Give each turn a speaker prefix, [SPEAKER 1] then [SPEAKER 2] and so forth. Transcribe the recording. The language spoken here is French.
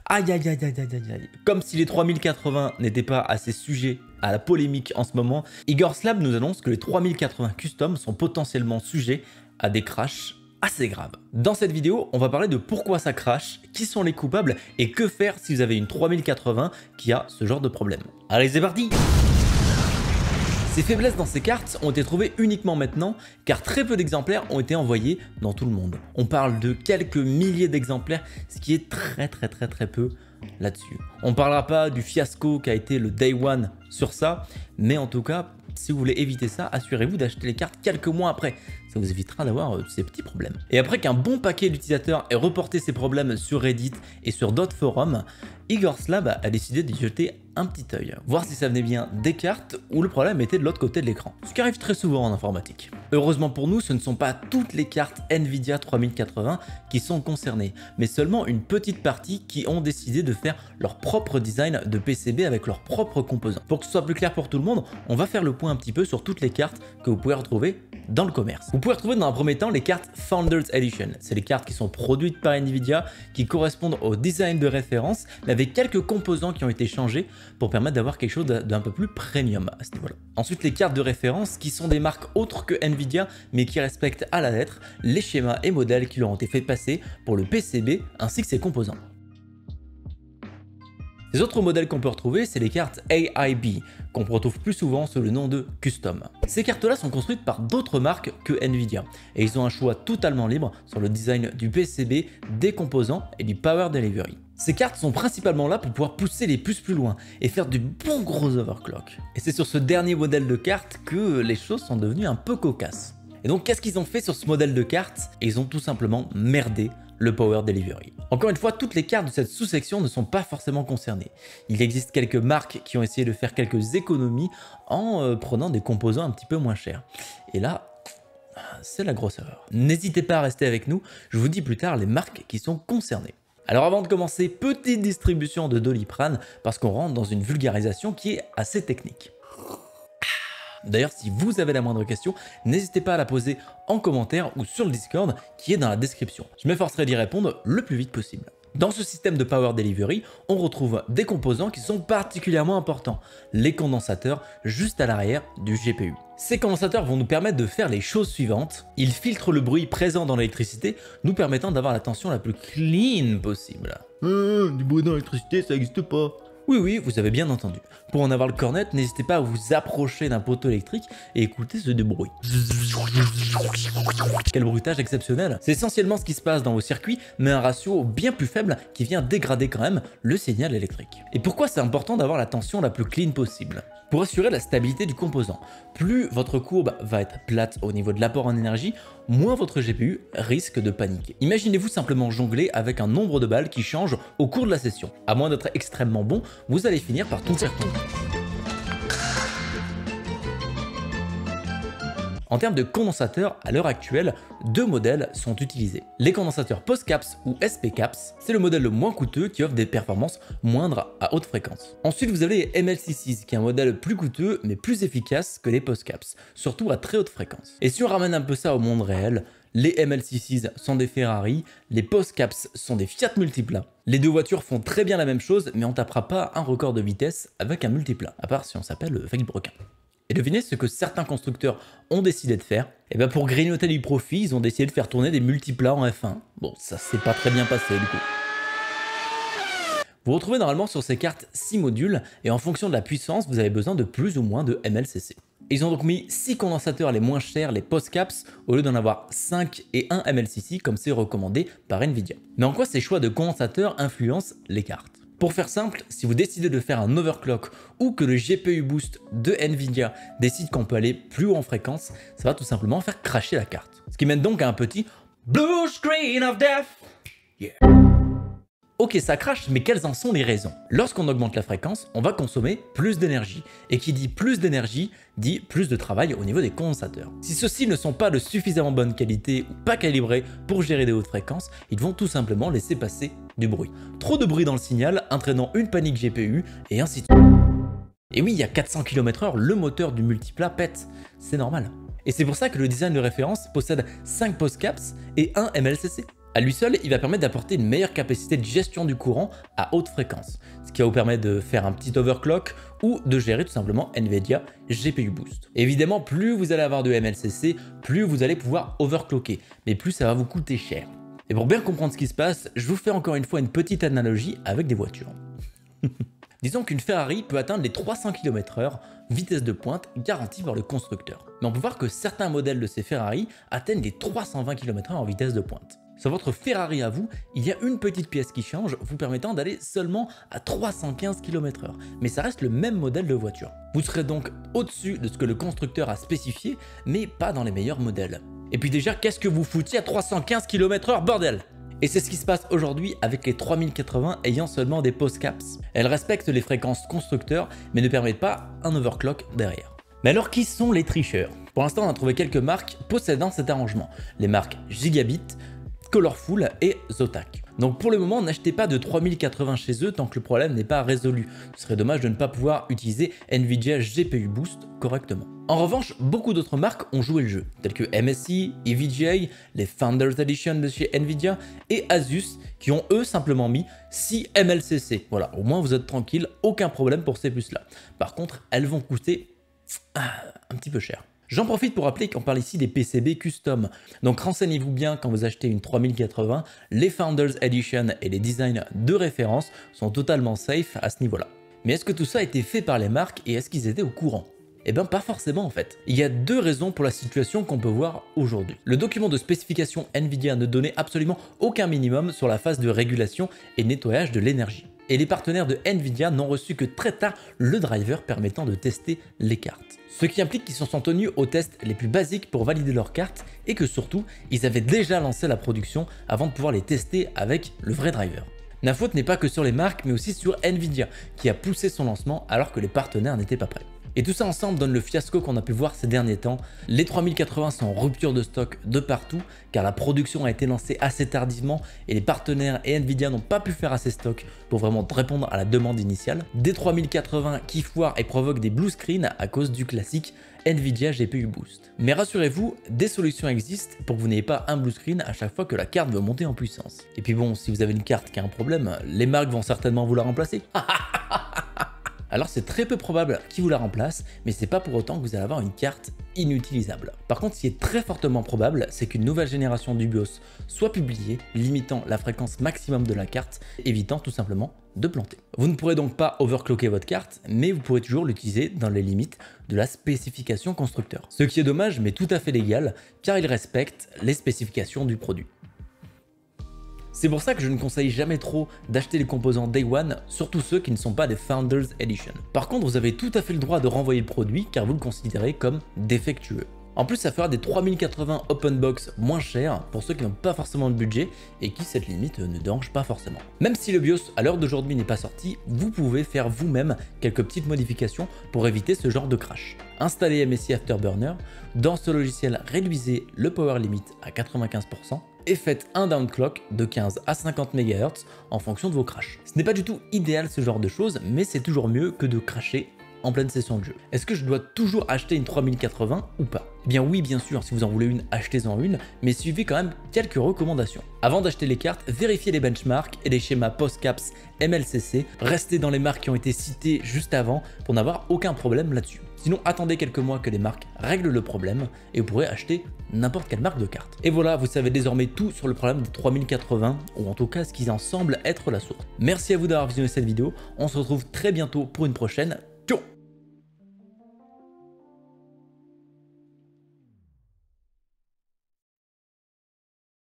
[SPEAKER 1] Aïe aïe aïe aïe aïe aïe aïe. Comme si les 3080 n'étaient pas assez sujets à la polémique en ce moment, Igor's Lab nous annonce que les 3080 custom sont potentiellement sujets à des crashs assez graves. Dans cette vidéo, on va parler de pourquoi ça crash, qui sont les coupables et que faire si vous avez une 3080 qui a ce genre de problème. Allez, c'est parti! Ces faiblesses dans ces cartes ont été trouvées uniquement maintenant car très peu d'exemplaires ont été envoyés dans tout le monde. On parle de quelques milliers d'exemplaires, ce qui est très peu là-dessus. On ne parlera pas du fiasco qu'a été le Day One sur ça, mais en tout cas, si vous voulez éviter ça, assurez-vous d'acheter les cartes quelques mois après. Ça vous évitera d'avoir ces petits problèmes. Et après qu'un bon paquet d'utilisateurs ait reporté ces problèmes sur Reddit et sur d'autres forums, Igor's Lab a décidé d'y jeter un petit œil, voir si ça venait bien des cartes ou le problème était de l'autre côté de l'écran. Ce qui arrive très souvent en informatique. Heureusement pour nous, ce ne sont pas toutes les cartes Nvidia 3080 qui sont concernées, mais seulement une petite partie qui ont décidé de faire leur propre design de PCB avec leurs propres composants. Pour que ce soit plus clair pour tout le monde, on va faire le point un petit peu sur toutes les cartes que vous pouvez retrouver dans le commerce. Vous pouvez retrouver dans un premier temps les cartes Founders Edition. C'est les cartes qui sont produites par Nvidia, qui correspondent au design de référence, mais avec quelques composants qui ont été changés pour permettre d'avoir quelque chose d'un peu plus premium à ce niveau-là. Ensuite, les cartes de référence qui sont des marques autres que Nvidia, mais qui respectent à la lettre les schémas et modèles qui leur ont été fait passer pour le PCB ainsi que ses composants. Les autres modèles qu'on peut retrouver, c'est les cartes AIB, qu'on retrouve plus souvent sous le nom de Custom. Ces cartes-là sont construites par d'autres marques que Nvidia, et ils ont un choix totalement libre sur le design du PCB, des composants et du Power Delivery. Ces cartes sont principalement là pour pouvoir pousser les puces plus loin et faire du bon gros overclock. Et c'est sur ce dernier modèle de carte que les choses sont devenues un peu cocasses. Et donc qu'est-ce qu'ils ont fait sur ce modèle de carte? Ils ont tout simplement merdé le Power Delivery. Encore une fois, toutes les cartes de cette sous-section ne sont pas forcément concernées. Il existe quelques marques qui ont essayé de faire quelques économies en prenant des composants un petit peu moins chers. Et là, c'est la grosse erreur. N'hésitez pas à rester avec nous, je vous dis plus tard les marques qui sont concernées. Alors avant de commencer, petite distribution de Doliprane parce qu'on rentre dans une vulgarisation qui est assez technique. D'ailleurs, si vous avez la moindre question, n'hésitez pas à la poser en commentaire ou sur le Discord qui est dans la description. Je m'efforcerai d'y répondre le plus vite possible. Dans ce système de Power Delivery, on retrouve des composants qui sont particulièrement importants, les condensateurs juste à l'arrière du GPU. Ces condensateurs vont nous permettre de faire les choses suivantes. Ils filtrent le bruit présent dans l'électricité, nous permettant d'avoir la tension la plus clean possible. Du bruit dans l'électricité, ça n'existe pas. Oui, vous avez bien entendu. Pour en avoir le cornet, n'hésitez pas à vous approcher d'un poteau électrique et écouter ce bruit. Quel bruitage exceptionnel! C'est essentiellement ce qui se passe dans vos circuits, mais un ratio bien plus faible qui vient dégrader quand même le signal électrique. Et pourquoi c'est important d'avoir la tension la plus clean possible? Pour assurer la stabilité du composant. Plus votre courbe va être plate au niveau de l'apport en énergie, moins votre GPU risque de paniquer. Imaginez-vous simplement jongler avec un nombre de balles qui change au cours de la session. À moins d'être extrêmement bon, vous allez finir par tout faire tomber. En termes de condensateurs, à l'heure actuelle, deux modèles sont utilisés. Les condensateurs POSCAPS ou SPCAPS, c'est le modèle le moins coûteux qui offre des performances moindres à haute fréquence. Ensuite, vous avez les MLCCs, qui est un modèle plus coûteux mais plus efficace que les POSCAPS, surtout à très haute fréquence. Et si on ramène un peu ça au monde réel, les MLCCs sont des Ferrari, les POSCAPS sont des Fiat Multipla. Les deux voitures font très bien la même chose, mais on tapera pas un record de vitesse avec un Multipla, à part si on s'appelle Brequin. Et devinez ce que certains constructeurs ont décidé de faire. Et bien pour grignoter du profit, ils ont décidé de faire tourner des multiplas en F1. Bon, ça s'est pas très bien passé du coup. Vous retrouvez normalement sur ces cartes 6 modules et en fonction de la puissance, vous avez besoin de plus ou moins de MLCC. Ils ont donc mis 6 condensateurs les moins chers, les POSCAPS, au lieu d'en avoir 5 et 1 MLCC comme c'est recommandé par Nvidia. Mais en quoi ces choix de condensateurs influencent les cartes? Pour faire simple, si vous décidez de faire un overclock ou que le GPU boost de Nvidia décide qu'on peut aller plus haut en fréquence, ça va tout simplement faire crasher la carte. Ce qui mène donc à un petit blue screen of death. Yeah. Ok, ça crache, mais quelles en sont les raisons? Lorsqu'on augmente la fréquence, on va consommer plus d'énergie. Et qui dit plus d'énergie, dit plus de travail au niveau des condensateurs. Si ceux-ci ne sont pas de suffisamment bonne qualité ou pas calibrés pour gérer des hautes fréquences, ils vont tout simplement laisser passer du bruit. Trop de bruit dans le signal, entraînant une panique GPU, et ainsi de suite. Et oui, il y a 400 km/h, le moteur du multipla pète, c'est normal. Et c'est pour ça que le design de référence possède 5 POSCAPS et 1 MLCC. À lui seul, il va permettre d'apporter une meilleure capacité de gestion du courant à haute fréquence, ce qui va vous permettre de faire un petit overclock ou de gérer tout simplement NVIDIA GPU Boost. Évidemment, plus vous allez avoir de MLCC, plus vous allez pouvoir overclocker, mais plus ça va vous coûter cher. Et pour bien comprendre ce qui se passe, je vous fais encore une fois une petite analogie avec des voitures. Disons qu'une Ferrari peut atteindre les 300 km/h, vitesse de pointe garantie par le constructeur. Mais on peut voir que certains modèles de ces Ferrari atteignent les 320 km/h en vitesse de pointe. Sur votre Ferrari à vous, il y a une petite pièce qui change, vous permettant d'aller seulement à 315 km/h. Mais ça reste le même modèle de voiture. Vous serez donc au-dessus de ce que le constructeur a spécifié, mais pas dans les meilleurs modèles. Et puis déjà, qu'est-ce que vous foutiez à 315 km/h, bordel? Et c'est ce qui se passe aujourd'hui avec les 3080 ayant seulement des POSCAPS. Elles respectent les fréquences constructeurs, mais ne permettent pas un overclock derrière. Mais alors qui sont les tricheurs? Pour l'instant, on a trouvé quelques marques possédant cet arrangement. Les marques Gigabit, Colorful et Zotac. Donc pour le moment, n'achetez pas de 3080 chez eux tant que le problème n'est pas résolu. Ce serait dommage de ne pas pouvoir utiliser NVIDIA GPU Boost correctement. En revanche, beaucoup d'autres marques ont joué le jeu, telles que MSI, EVGA, les Founders Edition de chez NVIDIA et Asus qui ont eux simplement mis 6 MLCC. Voilà, au moins vous êtes tranquille, aucun problème pour ces puces là. Par contre, elles vont coûter un petit peu cher. J'en profite pour rappeler qu'on parle ici des PCB custom, donc renseignez-vous bien quand vous achetez une 3080, les Founders Edition et les designs de référence sont totalement safe à ce niveau-là. Mais est-ce que tout ça a été fait par les marques et est-ce qu'ils étaient au courant? Eh bien pas forcément en fait. Il y a deux raisons pour la situation qu'on peut voir aujourd'hui. Le document de spécification NVIDIA ne donnait absolument aucun minimum sur la phase de régulation et nettoyage de l'énergie. Et les partenaires de NVIDIA n'ont reçu que très tard le driver permettant de tester les cartes. Ce qui implique qu'ils se sont tenus aux tests les plus basiques pour valider leurs cartes et que surtout, ils avaient déjà lancé la production avant de pouvoir les tester avec le vrai driver. La faute n'est pas que sur les marques mais aussi sur NVIDIA qui a poussé son lancement alors que les partenaires n'étaient pas prêts. Et tout ça ensemble donne le fiasco qu'on a pu voir ces derniers temps. Les 3080 sont en rupture de stock de partout car la production a été lancée assez tardivement et les partenaires et Nvidia n'ont pas pu faire assez stock pour vraiment répondre à la demande initiale. Des 3080 qui foirent et provoquent des blue screens à cause du classique NVIDIA GPU Boost. Mais rassurez-vous, des solutions existent pour que vous n'ayez pas un blue screen à chaque fois que la carte veut monter en puissance. Et puis bon, si vous avez une carte qui a un problème, les marques vont certainement vous la remplacer. Alors c'est très peu probable qu'ils vous la remplacent, mais c'est pas pour autant que vous allez avoir une carte inutilisable. Par contre, ce qui est très fortement probable, c'est qu'une nouvelle génération du BIOS soit publiée, limitant la fréquence maximum de la carte, évitant tout simplement de planter. Vous ne pourrez donc pas overclocker votre carte, mais vous pourrez toujours l'utiliser dans les limites de la spécification constructeur. Ce qui est dommage, mais tout à fait légal, car il respecte les spécifications du produit. C'est pour ça que je ne conseille jamais trop d'acheter les composants Day One, surtout ceux qui ne sont pas des Founders Edition. Par contre, vous avez tout à fait le droit de renvoyer le produit car vous le considérez comme défectueux. En plus, ça fera des 3080 open box moins chers pour ceux qui n'ont pas forcément de budget et qui cette limite ne dérange pas forcément. Même si le BIOS à l'heure d'aujourd'hui n'est pas sorti, vous pouvez faire vous-même quelques petites modifications pour éviter ce genre de crash. Installez MSI Afterburner, dans ce logiciel réduisez le power limit à 95% et faites un downclock de 15 à 50 MHz en fonction de vos crashs. Ce n'est pas du tout idéal ce genre de choses, mais c'est toujours mieux que de crasher en pleine session de jeu. Est-ce que je dois toujours acheter une 3080 ou pas? Eh bien oui, bien sûr, si vous en voulez une, achetez-en une, mais suivez quand même quelques recommandations. Avant d'acheter les cartes, vérifiez les benchmarks et les schémas POSCAPS MLCC, restez dans les marques qui ont été citées juste avant pour n'avoir aucun problème là-dessus. Sinon, attendez quelques mois que les marques règlent le problème et vous pourrez acheter n'importe quelle marque de carte. Et voilà, vous savez désormais tout sur le problème des 3080, ou en tout cas ce qui en semble être la source. Merci à vous d'avoir visionné cette vidéo, on se retrouve très bientôt pour une prochaine. Ciao!